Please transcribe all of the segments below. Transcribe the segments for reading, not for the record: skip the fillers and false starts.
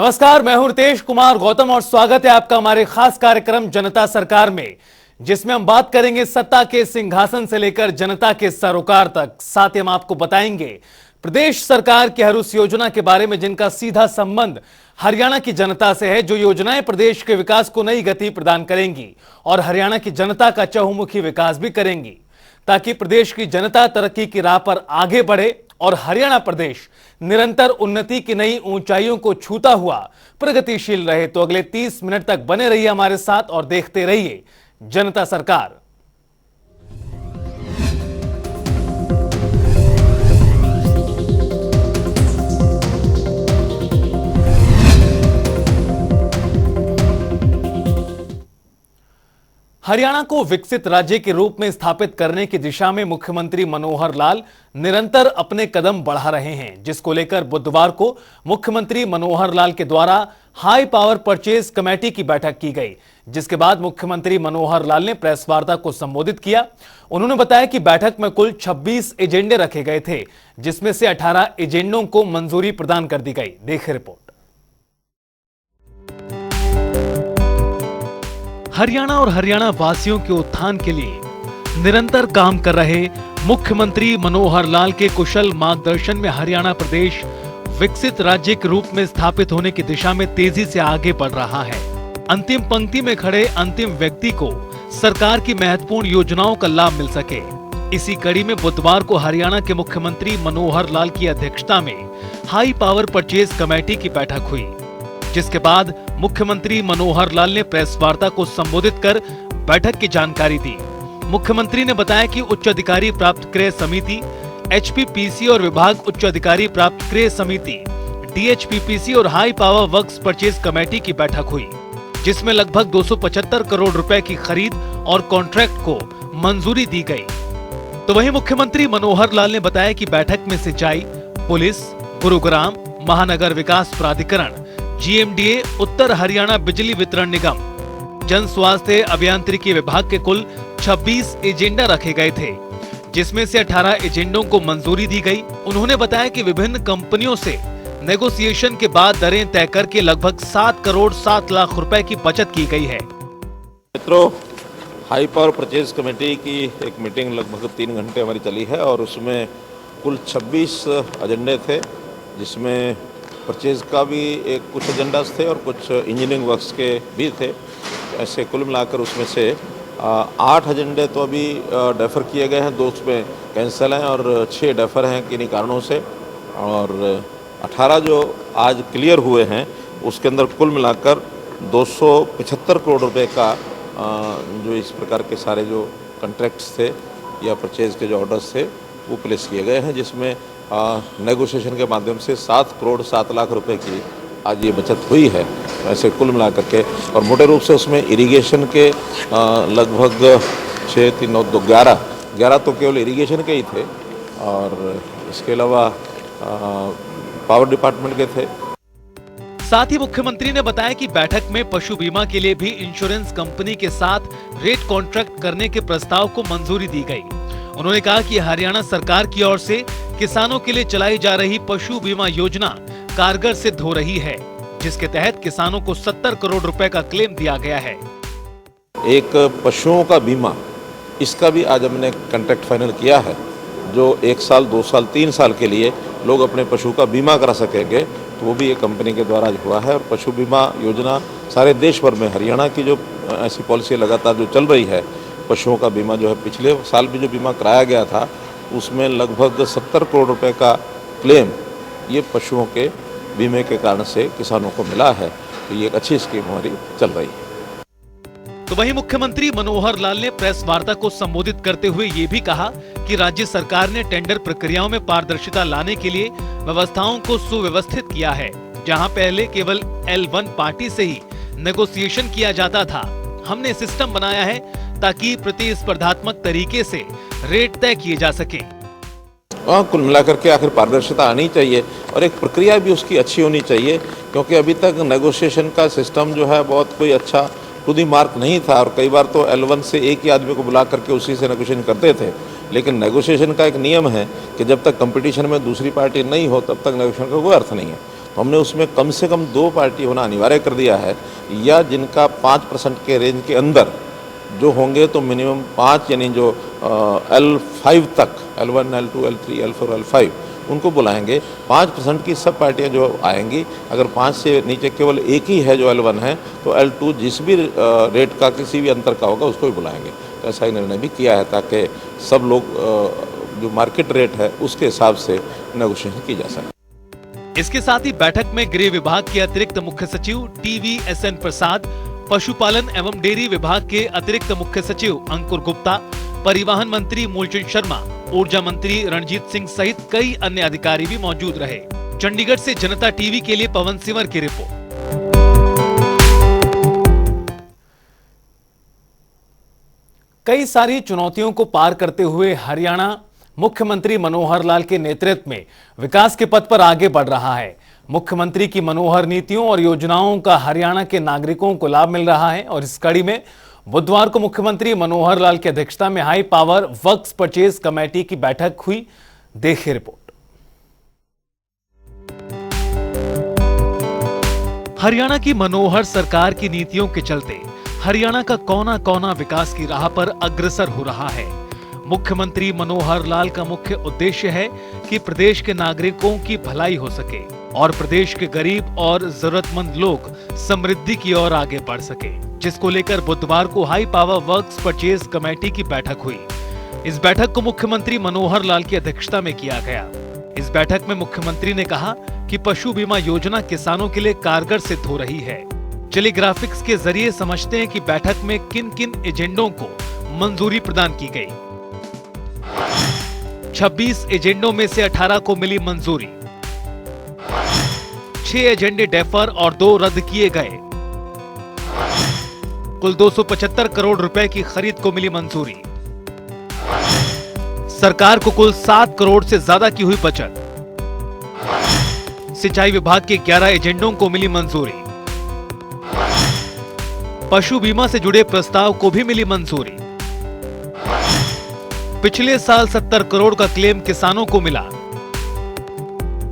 नमस्कार, मैं हूं रितेश कुमार गौतम और स्वागत है आपका हमारे खास कार्यक्रम जनता सरकार में, जिसमें हम बात करेंगे सत्ता के सिंहासन से लेकर जनता के सरोकार तक। साथ ही हम आपको बताएंगे प्रदेश सरकार की हर उस योजना के बारे में जिनका सीधा संबंध हरियाणा की जनता से है, जो योजनाएं प्रदेश के विकास को नई गति प्रदान करेंगी और हरियाणा की जनता का चहुमुखी विकास भी करेंगी, ताकि प्रदेश की जनता तरक्की की राह पर आगे बढ़े और हरियाणा प्रदेश निरंतर उन्नति की नई ऊंचाइयों को छूता हुआ प्रगतिशील रहे। तो अगले 30 मिनट तक बने रहिए हमारे साथ और देखते रहिए जनता सरकार। हरियाणा को विकसित राज्य के रूप में स्थापित करने की दिशा में मुख्यमंत्री मनोहर लाल निरंतर अपने कदम बढ़ा रहे हैं, जिसको लेकर बुधवार को मुख्यमंत्री मनोहर लाल के द्वारा हाई पावर परचेज कमेटी की बैठक की गई, जिसके बाद मुख्यमंत्री मनोहर लाल ने प्रेस वार्ता को संबोधित किया। उन्होंने बताया कि बैठक में कुल 26 एजेंडे रखे गए थे, जिसमें से 18 एजेंडों को मंजूरी प्रदान कर दी गई। देखिए रिपोर्ट। हरियाणा और हरियाणा वासियों के उत्थान के लिए निरंतर काम कर रहे मुख्यमंत्री मनोहर लाल के कुशल मार्गदर्शन में हरियाणा प्रदेश विकसित राज्य के रूप में स्थापित होने की दिशा में तेजी से आगे बढ़ रहा है। अंतिम पंक्ति में खड़े अंतिम व्यक्ति को सरकार की महत्वपूर्ण योजनाओं का लाभ मिल सके, इसी कड़ी में बुधवार को हरियाणा के मुख्यमंत्री मनोहर लाल की अध्यक्षता में हाई पावर परचेज कमेटी की बैठक हुई, जिसके बाद मुख्यमंत्री मनोहर लाल ने प्रेस वार्ता को संबोधित कर बैठक की जानकारी दी। मुख्यमंत्री ने बताया कि उच्च अधिकारी प्राप्त क्रय समिति, एचपीपीसी और विभाग उच्च अधिकारी प्राप्त क्रय समिति, डीएचपीपीसी और high power works purchase committee की बैठक हुई, जिसमें लगभग 275 करोड़ रुपए की खरीद और कॉन्ट्रैक्ट को मंजूरी दी गई। तो वहीं मुख्यमंत्री मनोहर लाल ने बताया कि बैठक में सिंचाई, पुलिस, गुरुग्राम महानगर विकास प्राधिकरण, जीएमडीए, उत्तर हरियाणा बिजली वितरण निगम, जन स्वास्थ्य अभियांत्रिकी विभाग के कुल 26 एजेंडा रखे गए थे, जिसमें से 18 एजेंडों को मंजूरी दी गई। उन्होंने बताया कि विभिन्न कंपनियों से नेगोशिएशन के बाद दरें तय करके लगभग 7 करोड़ 7 लाख रुपए की बचत की गई है। मित्रों, हाई पावर परचेज कमेटी की एक मीटिंग लगभग 3 घंटे हमारी चली है और उसमें कुल 26 एजेंडे थे, जिसमें परचेज का भी कुछ एजेंडास थे और कुछ इंजीनियरिंग वर्क्स के भी थे। ऐसे कुल मिलाकर उसमें से 8 एजेंडे तो अभी डेफर किए गए हैं, 2 उसमें कैंसिल हैं और 6 डेफर हैं किन्हीं कारणों से, और 18 जो आज क्लियर हुए हैं उसके अंदर कुल मिलाकर 275 करोड़ रुपए का जो इस प्रकार के सारे जो कॉन्ट्रैक्ट्स थे या परचेज के जो ऑर्डर्स थे वो प्लेस किए गए हैं, जिसमें नेगोशिएशन के माध्यम से 7 करोड़ 7 लाख रुपए की आज ये बचत हुई है। ऐसे कुल मिलाकर के, और मोटे रूप से उसमें इरिगेशन के लगभग 6, 3, 9, 2, 11 तो केवल इरिगेशन के ही थे और इसके अलावा पावर डिपार्टमेंट के थे। साथ ही मुख्यमंत्री ने बताया कि बैठक में पशु बीमा के लिए भी इंश्योरेंस कंपनी के साथ रेट कॉन्ट्रैक्ट करने के प्रस्ताव को मंजूरी दी गई। उन्होंने कहा कि हरियाणा सरकार की ओर से किसानों के लिए चलाई जा रही पशु बीमा योजना कारगर सिद्ध हो रही है, जिसके तहत किसानों को 70 करोड़ रुपए का क्लेम दिया गया है। एक पशुओं का बीमा, इसका भी आज हमने कॉन्ट्रैक्ट फाइनल किया है, जो 1 साल 2 साल 3 साल के लिए लोग अपने पशु का बीमा करा सकेंगे, तो वो भी एक कंपनी के द्वारा हुआ है। और पशु बीमा योजना सारे देश भर में, हरियाणा की जो ऐसी पॉलिसी लगातार जो चल रही है, पशुओं का बीमा जो है, पिछले साल भी जो बीमा कराया गया था उसमें लगभग 70 करोड़ रुपए का क्लेम ये पशुओं के बीमे के कारण से किसानों को मिला है। तो ये एक अच्छी स्कीम हमारी चल रही है। तो वहीं मुख्यमंत्री मनोहर लाल ने प्रेस वार्ता को संबोधित करते हुए ये भी कहा कि राज्य सरकार ने टेंडर प्रक्रियाओं में पारदर्शिता लाने के लिए व्यवस्थाओं को सुव्यवस्थित किया है। जहां पहले केवल L1 पार्टी से ही नेगोशिएशन किया जाता था, हमने सिस्टम बनाया है ताकि प्रतिस्पर्धात्मक तरीके से रेट तय किए जा सके। कुल मिलाकर के आखिर पारदर्शिता आनी चाहिए और एक प्रक्रिया भी उसकी अच्छी होनी चाहिए, क्योंकि अभी तक नेगोशिएशन का सिस्टम जो है बहुत कोई अच्छा टू दी मार्क नहीं था और कई बार तो L1 से एक ही आदमी को बुला करके उसी से नेगोशिएशन करते थे। लेकिन नेगोशिएशन का एक नियम है कि जब तक कंपटीशन में दूसरी पार्टी नहीं हो तब तक नेगोशिएशन का कोई अर्थ नहीं है। तो हमने उसमें कम से कम 2 पार्टी होना अनिवार्य कर दिया है, या जिनका 5% के रेंज के अंदर जो होंगे तो मिनिमम 5 यानी जो L5 तक L1, L2, L3, L4, L5 उनको बुलाएंगे। 5% की सब पार्टियां जो आएंगी, अगर 5 से नीचे केवल एक ही है जो L1 है तो L2 जिस भी रेट का किसी भी अंतर का होगा उसको भी बुलाएंगे। तो ऐसा ही निर्णय भी किया है ताकि सब लोग जो मार्केट रेट है उसके हिसाब से नेगोशिएशन की जा सके। इसके साथ ही बैठक में गृह विभाग के अतिरिक्त मुख्य सचिव TVSN प्रसाद, पशुपालन एवं डेयरी विभाग के अतिरिक्त मुख्य सचिव अंकुर गुप्ता, परिवहन मंत्री मूलचंद शर्मा, ऊर्जा मंत्री रणजीत सिंह सहित कई अन्य अधिकारी भी मौजूद रहे। चंडीगढ़ से जनता टीवी के लिए पवन सिंवर की रिपोर्ट। कई सारी चुनौतियों को पार करते हुए हरियाणा मुख्यमंत्री मनोहर लाल के नेतृत्व में विकास के पथ पर आगे बढ़ रहा है। मुख्यमंत्री की मनोहर नीतियों और योजनाओं का हरियाणा के नागरिकों को लाभ मिल रहा है और इस कड़ी में बुधवार को मुख्यमंत्री मनोहर लाल की अध्यक्षता में high power works purchase committee की बैठक हुई। देखिए रिपोर्ट। हरियाणा की मनोहर सरकार की नीतियों के चलते हरियाणा का कोना कोना विकास की राह पर अग्रसर हो रहा है। मुख्यमंत्री मनोहर लाल का मुख्य उद्देश्य है कि प्रदेश के नागरिकों की भलाई हो सके और प्रदेश के गरीब और जरूरतमंद लोग समृद्धि की ओर आगे बढ़ सके, जिसको लेकर बुधवार को high power works purchase committee की बैठक हुई। इस बैठक को मुख्यमंत्री मनोहर लाल की अध्यक्षता में किया गया। इस बैठक में मुख्यमंत्री ने कहा कि पशु बीमा योजना किसानों के लिए कारगर सिद्ध हो रही है। चलिए ग्राफिक्स के जरिए समझते हैं कि बैठक में किन किन एजेंडों को मंजूरी प्रदान की गई। 26 एजेंडों में से 18 को मिली मंजूरी, 6 एजेंडे डेफर और 2 रद्द किए गए। कुल 275 करोड़ रुपए की खरीद को मिली मंजूरी। सरकार को कुल 7 करोड़ से ज्यादा की हुई बचत। सिंचाई विभाग के 11 एजेंडों को मिली मंजूरी। पशु बीमा से जुड़े प्रस्ताव को भी मिली मंजूरी। पिछले साल 70 करोड़ का क्लेम किसानों को मिला।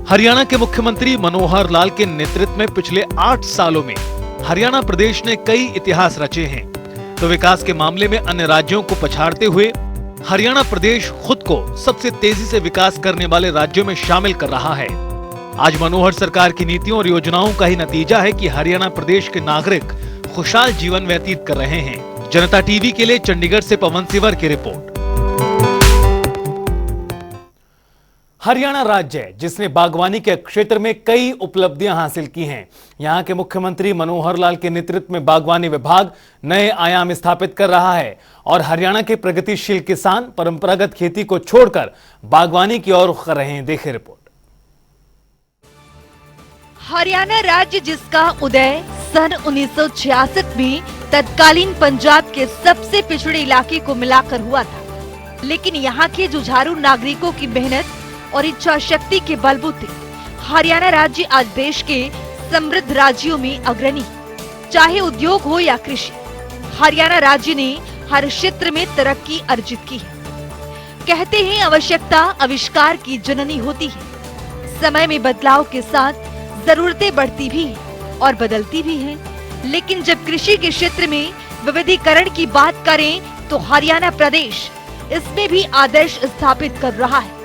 हरियाणा के मुख्यमंत्री मनोहर लाल के नेतृत्व में पिछले 8 सालों में हरियाणा प्रदेश ने कई इतिहास रचे हैं, तो विकास के मामले में अन्य राज्यों को पछाड़ते हुए हरियाणा प्रदेश खुद को सबसे तेजी से विकास करने वाले राज्यों में शामिल कर रहा है। आज मनोहर सरकार की नीतियों और योजनाओं का ही नतीजा है कि हरियाणा प्रदेश के नागरिक खुशहाल जीवन व्यतीत कर रहे हैं। जनता टीवी के लिए चंडीगढ़ से पवन सिंवर की रिपोर्ट। हरियाणा राज्य है जिसने बागवानी के क्षेत्र में कई उपलब्धियां हासिल की हैं। यहां के मुख्यमंत्री मनोहर लाल के नेतृत्व में बागवानी विभाग नए आयाम स्थापित कर रहा है और हरियाणा के प्रगतिशील किसान परंपरागत खेती को छोड़कर बागवानी की ओर रुख कर रहे हैं। देखिए रिपोर्ट। हरियाणा राज्य जिसका उदय सन 1966 में तत्कालीन पंजाब के सबसे पिछड़े इलाके को मिलाकर हुआ था, लेकिन यहाँ के जुझारू नागरिकों की मेहनत और इच्छा शक्ति के बलबूते हरियाणा राज्य आज देश के समृद्ध राज्यों में अग्रणी। चाहे उद्योग हो या कृषि, हरियाणा राज्य ने हर क्षेत्र में तरक्की अर्जित की है। कहते हैं आवश्यकता आविष्कार की जननी होती है। समय में बदलाव के साथ जरूरतें बढ़ती भी हैं और बदलती भी हैं, लेकिन जब कृषि के क्षेत्र में विविधीकरण की बात करें तो हरियाणा प्रदेश इसमें भी आदर्श स्थापित कर रहा है।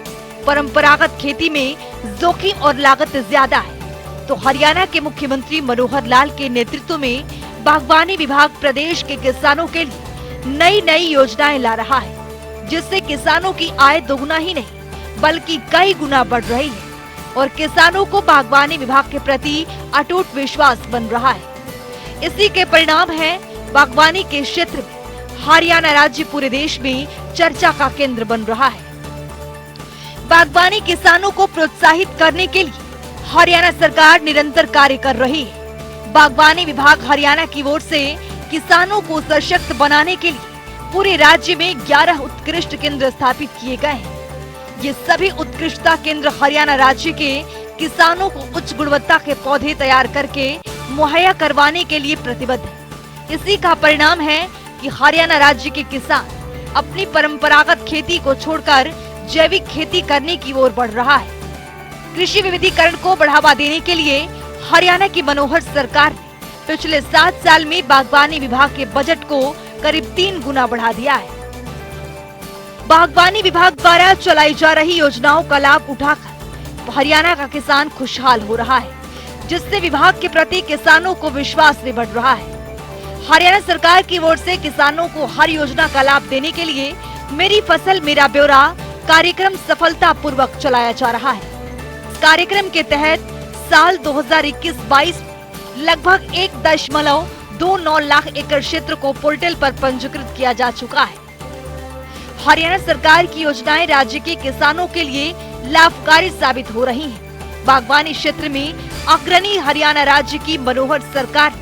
परंपरागत खेती में जोखिम और लागत ज्यादा है, तो हरियाणा के मुख्यमंत्री मनोहर लाल के नेतृत्व में बागवानी विभाग प्रदेश के किसानों के लिए नई नई योजनाएं ला रहा है, जिससे किसानों की आय दोगुना ही नहीं बल्कि कई गुना बढ़ रही है और किसानों को बागवानी विभाग के प्रति अटूट विश्वास बन रहा है। इसी के परिणाम है बागवानी के क्षेत्र में हरियाणा राज्य पूरे देश में चर्चा का केंद्र बन रहा है। बागवानी किसानों को प्रोत्साहित करने के लिए हरियाणा सरकार निरंतर कार्य कर रही है। बागवानी विभाग हरियाणा की ओर से किसानों को सशक्त बनाने के लिए पूरे राज्य में 11 उत्कृष्ट केंद्र स्थापित किए गए हैं। ये सभी उत्कृष्टता केंद्र हरियाणा राज्य के किसानों को उच्च गुणवत्ता के पौधे तैयार करके मुहैया करवाने के लिए प्रतिबद्ध है। इसी का परिणाम है कि हरियाणा राज्य के किसान अपनी परंपरागत खेती को छोड़कर जैविक खेती करने की ओर बढ़ रहा है। कृषि विविधीकरण को बढ़ावा देने के लिए हरियाणा की मनोहर सरकार ने पिछले 7 साल में बागवानी विभाग के बजट को करीब 3 गुना बढ़ा दिया है। बागवानी विभाग द्वारा चलाई जा रही योजनाओं का लाभ उठाकर हरियाणा का किसान खुशहाल हो रहा है, जिससे विभाग के प्रति किसानों को विश्वास भी बढ़ रहा है। हरियाणा सरकार की ओर से किसानों को हर योजना का लाभ देने के लिए मेरी फसल मेरा ब्यौरा कार्यक्रम सफलतापूर्वक चलाया जा रहा है। इस कार्यक्रम के तहत साल 2021-22 लगभग 1.29 लाख एकड़ क्षेत्र को पोर्टल पर पंजीकृत किया जा चुका है। हरियाणा सरकार की योजनाएं राज्य के किसानों के लिए लाभकारी साबित हो रही हैं। बागवानी क्षेत्र में अग्रणी हरियाणा राज्य की मनोहर सरकार ने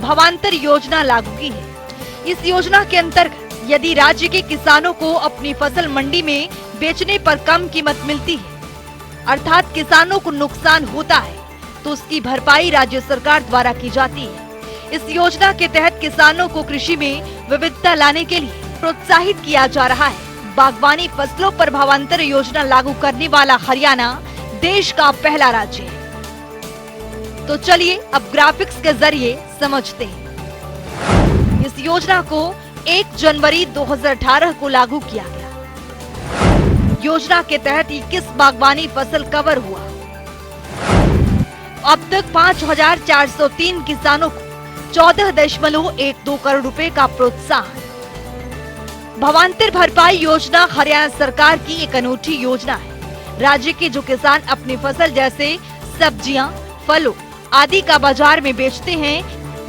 भावांतर योजना लागू की है। इस योजना के अंतर्गत यदि राज्य के किसानों को अपनी फसल मंडी में बेचने पर कम कीमत मिलती है, अर्थात किसानों को नुकसान होता है, तो उसकी भरपाई राज्य सरकार द्वारा की जाती है। इस योजना के तहत किसानों को कृषि में विविधता लाने के लिए प्रोत्साहित किया जा रहा है। बागवानी फसलों पर भावांतर योजना लागू करने वाला हरियाणा देश का पहला राज्य है। तो चलिए अब ग्राफिक्स के जरिए समझते हैं। इस योजना को 1 जनवरी 2018 को लागू किया गया। योजना के तहत 21 बागवानी फसल कवर हुआ। अब तक 5,403 किसानों को 14.12 करोड़ रुपए का प्रोत्साहन। भावांतर भरपाई योजना हरियाणा सरकार की एक अनूठी योजना है। राज्य के जो किसान अपनी फसल जैसे सब्जियां, फलों आदि का बाजार में बेचते हैं,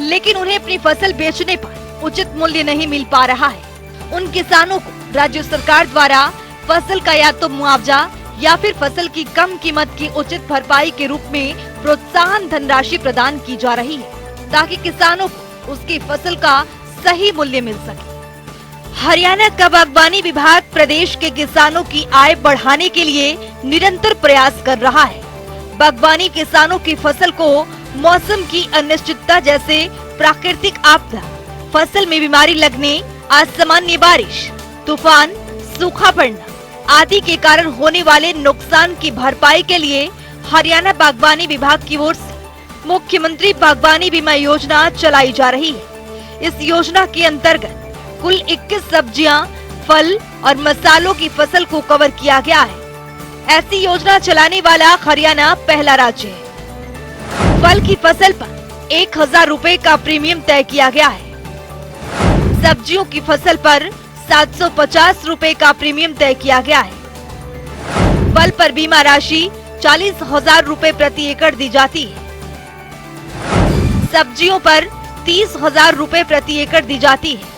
लेकिन उन्हें अपनी फसल बेचने पर उचित मूल्य नहीं मिल पा रहा है, उन किसानों को राज्य सरकार द्वारा फसल का या तो मुआवजा या फिर फसल की कम कीमत की उचित भरपाई के रूप में प्रोत्साहन धनराशि प्रदान की जा रही है, ताकि किसानों को उसकी फसल का सही मूल्य मिल सके। हरियाणा का बागवानी विभाग प्रदेश के किसानों की आय बढ़ाने के लिए निरंतर प्रयास कर रहा है। बागवानी किसानों की फसल को मौसम की अनिश्चितता जैसे प्राकृतिक आपदा, फसल में बीमारी लगने, असामान्य बारिश, तूफान, सूखा पड़ना आदि के कारण होने वाले नुकसान की भरपाई के लिए हरियाणा बागवानी विभाग की ओर से मुख्यमंत्री बागवानी बीमा योजना चलाई जा रही है। इस योजना के अंतर्गत कुल 21 सब्जियां, फल और मसालों की फसल को कवर किया गया है। ऐसी योजना चलाने वाला हरियाणा पहला राज्य है। फल की फसल पर 1,000 रुपए का प्रीमियम तय किया गया है। सब्जियों की फसल पर 750 रुपए का प्रीमियम तय किया गया है। फल पर बीमा राशि 40,000 रुपए प्रति एकड़ दी जाती है। सब्जियों पर 30,000 रुपए प्रति एकड़ दी जाती है।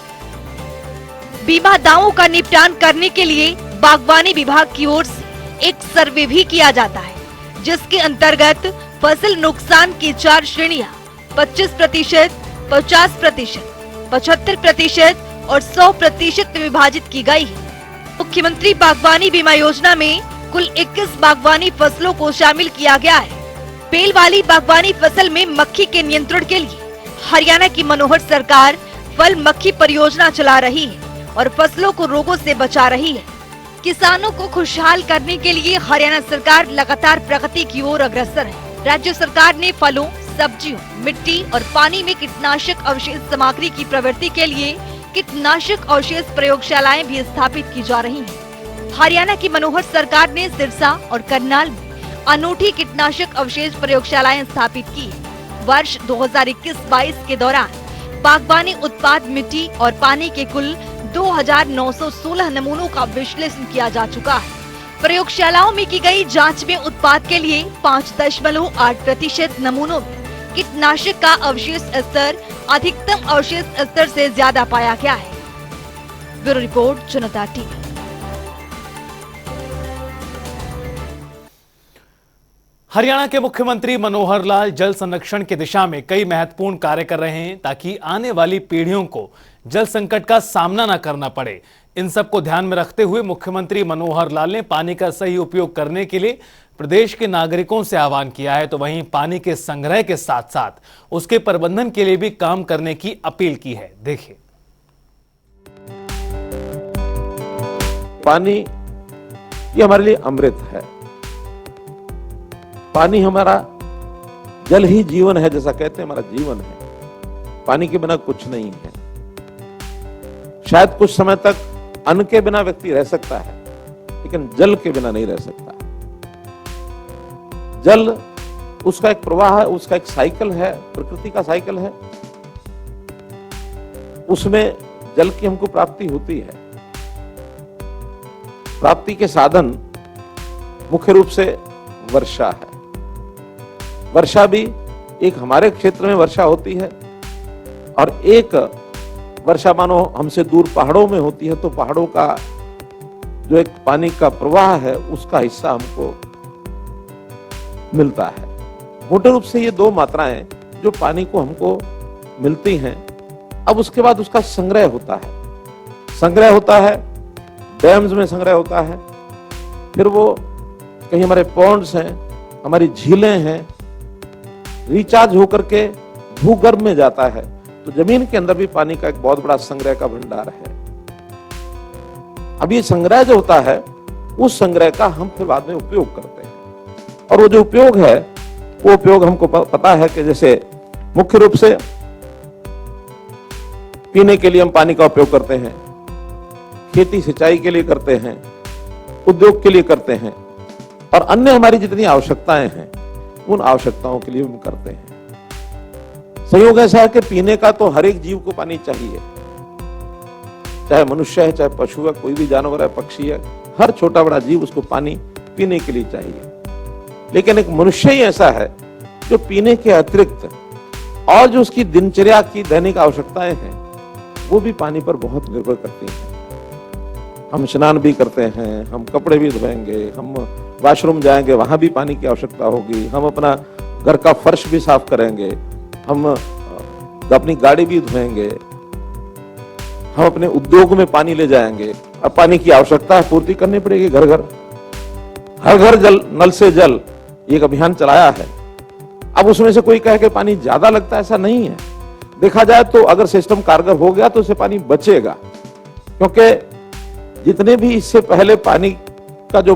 बीमा दावों का निपटान करने के लिए बागवानी विभाग की ओर से एक सर्वे भी किया जाता है, जिसके अंतर्गत फसल नुकसान की 4 श्रेणियां 25%, 50%, 75% और 100% में विभाजित की गई है। मुख्यमंत्री बागवानी बीमा योजना में कुल 21 बागवानी फसलों को शामिल किया गया है। बेल वाली बागवानी फसल में मक्खी के नियंत्रण के लिए हरियाणा की मनोहर सरकार फल मक्खी परियोजना चला रही है और फसलों को रोगों से बचा रही है। किसानों को खुशहाल करने के लिए हरियाणा सरकार लगातार प्रगति की ओर अग्रसर है। राज्य सरकार ने फलों, सब्जियों, मिट्टी और पानी में कीटनाशक अवशेष सामग्री की प्रवृत्ति के लिए कीटनाशक अवशेष प्रयोगशालाएं भी स्थापित की जा रही हैं। हरियाणा की मनोहर सरकार ने सिरसा और करनाल में अनूठी कीटनाशक अवशेष प्रयोगशालाएं स्थापित की है। वर्ष 2021-22 के दौरान बागवानी उत्पाद मिट्टी और पानी के कुल 2,916 नमूनों का विश्लेषण किया जा चुका है। प्रयोगशालाओं में की गई जांच में उत्पाद के लिए 5.8% नमूनों में कीटनाशक का अवशेष स्तर अधिकतम अवशेष स्तर से ज्यादा पाया गया है। ब्यूरो रिपोर्ट, जनता टीवी। हरियाणा के मुख्यमंत्री मनोहर लाल जल संरक्षण की दिशा में कई महत्वपूर्ण कार्य कर रहे हैं, ताकि आने वाली पीढ़ियों को जल संकट का सामना न करना पड़े। इन सब को ध्यान में रखते हुए मुख्यमंत्री मनोहर लाल ने पानी का सही उपयोग करने के लिए प्रदेश के नागरिकों से आह्वान किया है, तो वहीं पानी के संग्रह के साथ साथ उसके प्रबंधन के लिए भी काम करने की अपील की है। देखिए। पानी ये हमारे लिए अमृत है। पानी हमारा, जल ही जीवन है, जैसा कहते हैं हमारा जीवन है। पानी के बिना कुछ नहीं है। शायद कुछ समय तक अन्न के बिना व्यक्ति रह सकता है, लेकिन जल के बिना नहीं रह सकता। जल उसका एक प्रवाह है, उसका एक साइकिल है, प्रकृति का साइकिल है। उसमें जल की हमको प्राप्ति होती है। प्राप्ति के साधन मुख्य रूप से वर्षा है। वर्षा भी एक हमारे क्षेत्र में वर्षा होती है और एक वर्षा मानो हमसे दूर पहाड़ों में होती है, तो पहाड़ों का जो एक पानी का प्रवाह है उसका हिस्सा हमको मिलता है। मोटे रूप से ये दो मात्राएं जो पानी को हमको मिलती हैं। अब उसके बाद उसका संग्रह होता है। संग्रह होता है, डैम्स में संग्रह होता है, फिर वो कहीं हमारे पॉन्ड्स हैं, हमारी झीलें हैं, रिचार्ज होकर के भूगर्भ में जाता है। तो जमीन के अंदर भी पानी का एक बहुत बड़ा संग्रह का भंडार है। अब ये संग्रह जो होता है, उस संग्रह का हम फिर बाद में उपयोग करते हैं। और वो जो उपयोग है, वो उपयोग हमको पता है कि जैसे मुख्य रूप से पीने के लिए हम पानी का उपयोग करते हैं, खेती सिंचाई के लिए करते हैं, उद्योग के लिए करते हैं, और अन्य हमारी जितनी आवश्यकताएं हैं उन आवश्यकताओं के लिए हम करते हैं। संयोग ऐसा है कि पीने का तो हर एक जीव को पानी चाहिए, चाहे मनुष्य है, चाहे पशु है, कोई भी जानवर है, पक्षी है, हर छोटा बड़ा जीव उसको पानी पीने के लिए चाहिए। लेकिन एक मनुष्य ही ऐसा है जो पीने के अतिरिक्त और जो उसकी दिनचर्या की दैनिक आवश्यकताएं हैं वो भी पानी पर बहुत निर्भर करती हैं। हम स्नान भी करते हैं, हम कपड़े भी धोएंगे, हम वॉशरूम जाएंगे, वहां भी पानी की आवश्यकता होगी, हम अपना घर का फर्श भी साफ करेंगे, हम अपनी गाड़ी भी धोएंगे, हम अपने उद्योग में पानी ले जाएंगे। अब पानी की आवश्यकता पूर्ति करनी पड़ेगी। घर घर, हर घर जल, नल से जल, एक अभियान चलाया है। अब उसमें से कोई कहे कि पानी ज्यादा लगता है, ऐसा नहीं है। देखा जाए तो अगर सिस्टम कारगर हो गया तो उससे पानी बचेगा, क्योंकि जितने भी इससे पहले पानी का जो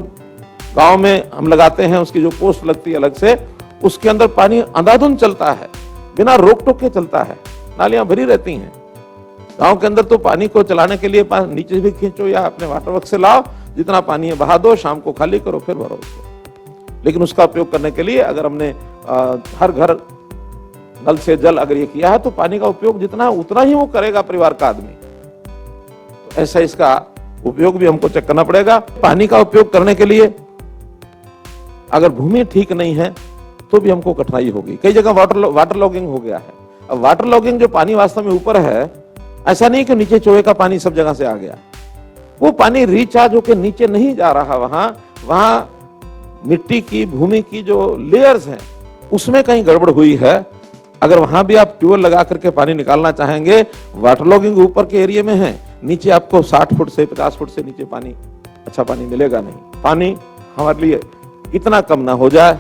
गांव में हम लगाते हैं, उसकी जो पोस्ट लगती है अलग से, उसके अंदर पानी अंधाधुंध चलता है, बिना रोक टोक के चलता है, नालियां भरी रहती हैं। गांव के अंदर तो पानी को चलाने के लिए नीचे भी खींचो या अपने वाटर वर्क से लाओ, जितना पानी है बहा दो, शाम को खाली करो, फिर भरो उसको। लेकिन उसका उपयोग करने के लिए अगर हमने हर घर नल से जल अगर ये किया है, तो पानी का उपयोग जितना उतना ही वो करेगा परिवार का आदमी। तो ऐसा इसका उपयोग भी हमको चेक करना पड़ेगा। पानी का उपयोग करने के लिए अगर भूमि ठीक नहीं है तो भी हमको कठिनाई होगी। कई जगह वाटर लॉगिंग हो गया है। अब वाटर लॉगिंग जो पानी वास्तव में ऊपर है, ऐसा नहीं कि नीचे चोए का पानी सब जगह से आ गया, वो पानी रिचार्ज होकर नीचे नहीं जा रहा। वहां मिट्टी की, भूमि की जो लेयर्स हैं उसमें कहीं गड़बड़ हुई है। अगर वहां भी आप ट्यूबवेल लगा करके पानी निकालना चाहेंगे, वाटर लॉगिंग ऊपर के एरिया में है, नीचे आपको 60 फुट से 50 फुट से नीचे पानी, अच्छा पानी मिलेगा नहीं। पानी हमारे लिए इतना कम ना हो जाए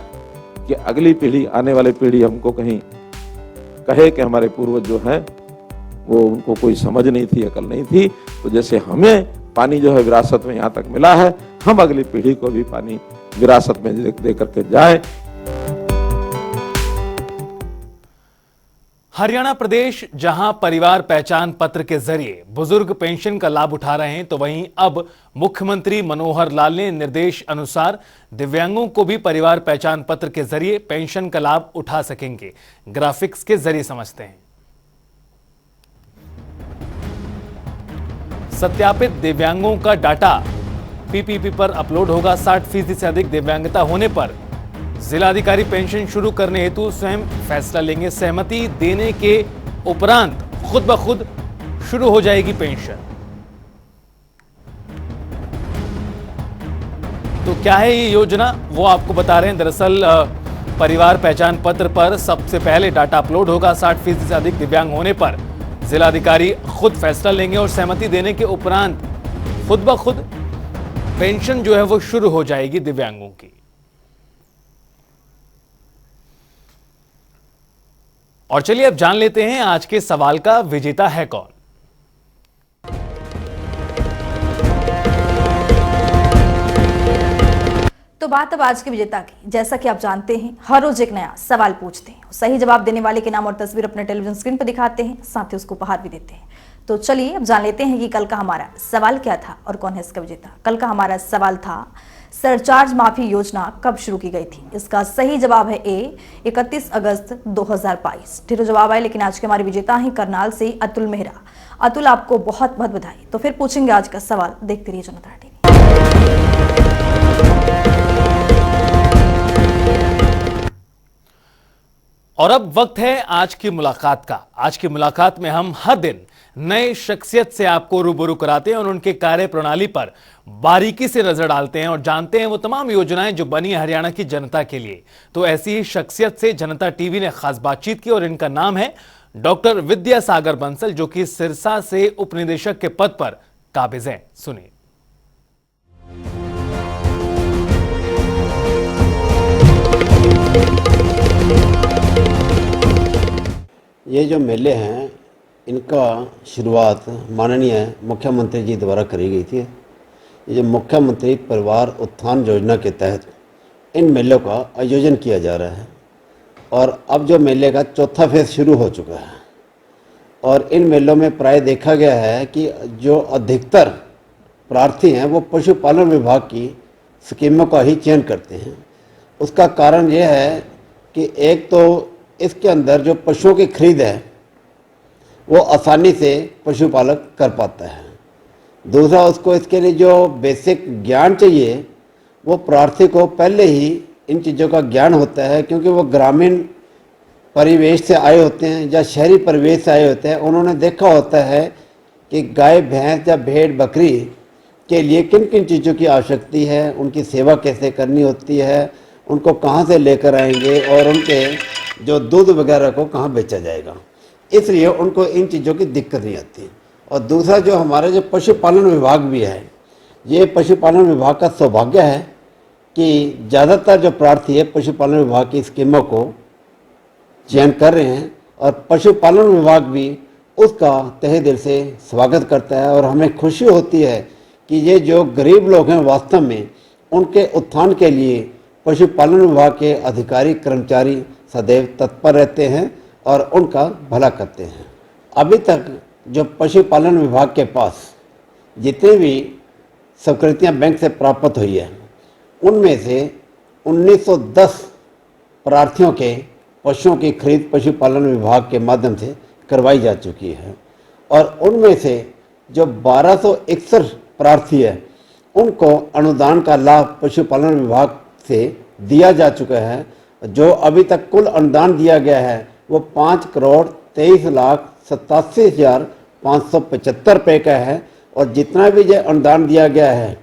कि अगली पीढ़ी, आने वाली पीढ़ी हमको कहीं कहे कि हमारे पूर्वज जो हैं वो, उनको कोई समझ नहीं थी, अकल नहीं थी। तो जैसे हमें पानी जो है विरासत में यहाँ तक मिला है, हम अगली पीढ़ी को भी पानी विरासत में दे करके जाए। हरियाणा प्रदेश जहां परिवार पहचान पत्र के जरिए बुजुर्ग पेंशन का लाभ उठा रहे हैं, तो वहीं अब मुख्यमंत्री मनोहर लाल ने निर्देश अनुसार दिव्यांगों को भी परिवार पहचान पत्र के जरिए पेंशन का लाभ उठा सकेंगे। ग्राफिक्स के जरिए समझते हैं। सत्यापित दिव्यांगों का डाटा पीपीपी पर अपलोड होगा। 60% से अधिक दिव्यांगता होने पर जिलाधिकारी पेंशन शुरू करने हेतु स्वयं फैसला लेंगे। सहमति देने के उपरांत खुद ब खुद शुरू हो जाएगी पेंशन। तो क्या है ये योजना, वो आपको बता रहे हैं। दरअसल परिवार पहचान पत्र पर सबसे पहले डाटा अपलोड होगा। 60% से अधिक दिव्यांग होने पर जिलाधिकारी खुद फैसला लेंगे और सहमति देने के उपरांत खुद ब खुद पेंशन जो है वो शुरू हो जाएगी दिव्यांगों की। और चलिए अब जान लेते हैं आज के सवाल का विजेता है कौन। तो तो बात अब आज के विजेता की। जैसा कि आप जानते हैं, हर रोज एक नया सवाल पूछते हैं, सही जवाब देने वाले के नाम और तस्वीर अपने टेलीविजन स्क्रीन पर दिखाते हैं, साथ ही उसको उपहार भी देते हैं। तो चलिए अब जान लेते हैं कि कल का हमारा सवाल क्या था और कौन है इसका विजेता। कल का हमारा सवाल था, सरचार्ज माफी योजना कब शुरू की गई थी? इसका सही जवाब है ए, 31 अगस्त 2022। ढेरों जवाब आए, लेकिन आज के हमारे विजेता हैं करनाल से अतुल मेहरा। अतुल, आपको बहुत बहुत बधाई। तो फिर पूछेंगे आज का सवाल, देखते रहिए जनता टीवी। और अब वक्त है आज की मुलाकात का। आज की मुलाकात में हम हर दिन नए शख्सियत से आपको रूबरू कराते हैं और उनके कार्य प्रणाली पर बारीकी से नजर डालते हैं और जानते हैं वो तमाम योजनाएं जो बनी हरियाणा की जनता के लिए। तो ऐसी ही शख्सियत से जनता टीवी ने खास बातचीत की और इनका नाम है डॉक्टर विद्यासागर बंसल, जो कि सिरसा से उपनिदेशक के पद पर काबिज हैं। सुनिए। ये जो मेले हैं, इनका शुरुआत माननीय मुख्यमंत्री जी द्वारा करी गई थी। ये जो मुख्यमंत्री परिवार उत्थान योजना के तहत इन मेलों का आयोजन किया जा रहा है और अब जो मेले का चौथा फेज शुरू हो चुका है। और इन मेलों में प्राय देखा गया है कि जो अधिकतर प्रार्थी हैं वो पशुपालन विभाग की स्कीमों का ही चयन करते हैं। उसका कारण ये है कि एक तो इसके अंदर जो पशुओं की खरीद है वो आसानी से पशुपालक कर पाता है। दूसरा, उसको इसके लिए जो बेसिक ज्ञान चाहिए वो प्रार्थी को पहले ही इन चीज़ों का ज्ञान होता है, क्योंकि वो ग्रामीण परिवेश से आए होते हैं या शहरी परिवेश से आए होते हैं। उन्होंने देखा होता है कि गाय, भैंस या भेड़, बकरी के लिए किन किन चीज़ों की आवश्यकता है, उनकी सेवा कैसे करनी होती है, उनको कहाँ से लेकर आएंगे और उनके जो दूध वगैरह को कहाँ बेचा जाएगा। इसलिए उनको इन चीज़ों की दिक्कत नहीं आती। और दूसरा, जो हमारा जो पशुपालन विभाग भी है, ये पशुपालन विभाग का सौभाग्य है कि ज़्यादातर जो प्रार्थी है पशुपालन विभाग की स्कीमों को चयन कर रहे हैं और पशुपालन विभाग भी उसका तहे दिल से स्वागत करता है। और हमें खुशी होती है कि ये जो गरीब लोग हैं वास्तव में उनके उत्थान के लिए पशुपालन विभाग के अधिकारी कर्मचारी सदैव तत्पर रहते हैं और उनका भला करते हैं। अभी तक जो पशुपालन विभाग के पास जितनी भी स्वीकृतियाँ बैंक से प्राप्त हुई है, उनमें से 1910 प्रार्थियों के पशुओं की खरीद पशुपालन विभाग के माध्यम से करवाई जा चुकी है। और उनमें से जो 1261 प्रार्थी है उनको अनुदान का लाभ पशुपालन विभाग से दिया जा चुका है। जो अभी तक कुल अनुदान दिया गया है वो 5,23,87,575 रुपये का है। और जितना भी जो अनुदान दिया गया है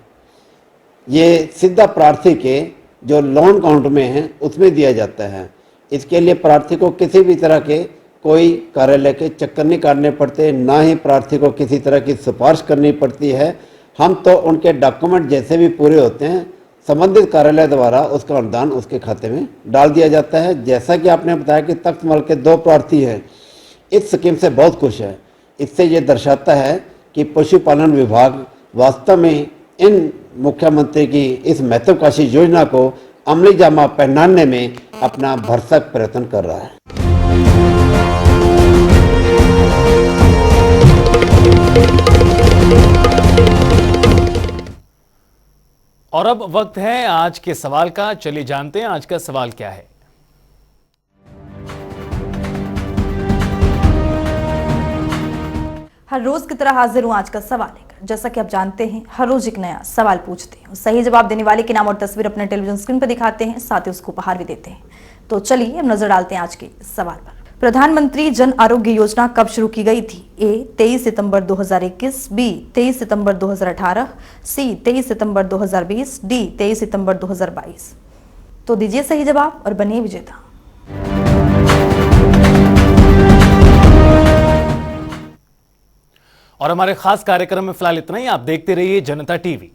ये सीधा प्रार्थी के जो लोन अकाउंट में है उसमें दिया जाता है। इसके लिए प्रार्थी को किसी भी तरह के कोई कार्यालय के चक्कर नहीं काटने पड़ते, ना ही प्रार्थी को किसी तरह की सिफारिश करनी पड़ती है। हम तो उनके डॉक्यूमेंट जैसे भी पूरे होते हैं संबंधित कार्यालय द्वारा उसका अनुदान उसके खाते में डाल दिया जाता है। जैसा कि आपने बताया कि तख्तमल के 2 प्रार्थी हैं, इस स्कीम से बहुत खुश है। इससे ये दर्शाता है कि पशुपालन विभाग वास्तव में इन मुख्यमंत्री की इस महत्वाकांक्षी योजना को अमली जामा पहनाने में अपना भरसक प्रयत्न कर रहा है। और अब वक्त है आज के सवाल का। चलिए जानते हैं आज का सवाल क्या है। हर रोज की तरह हाजिर हूं आज का सवाल लेकर। जैसा कि आप जानते हैं, हर रोज एक नया सवाल पूछते हैं, सही जवाब देने वाले के नाम और तस्वीर अपने टेलीविजन स्क्रीन पर दिखाते हैं, साथ ही उसको उपहार भी देते हैं। तो चलिए अब नजर डालते हैं आज के सवाल पर। प्रधानमंत्री जन आरोग्य योजना कब शुरू की गई थी? ए 23 सितंबर 2021, बी 23 सितंबर 2018, सी 23 सितंबर 2020, डी 23 सितंबर 2022। तो दीजिए सही जवाब और बनिए विजेता। और हमारे खास कार्यक्रम में फिलहाल इतना ही। आप देखते रहिए जनता टीवी।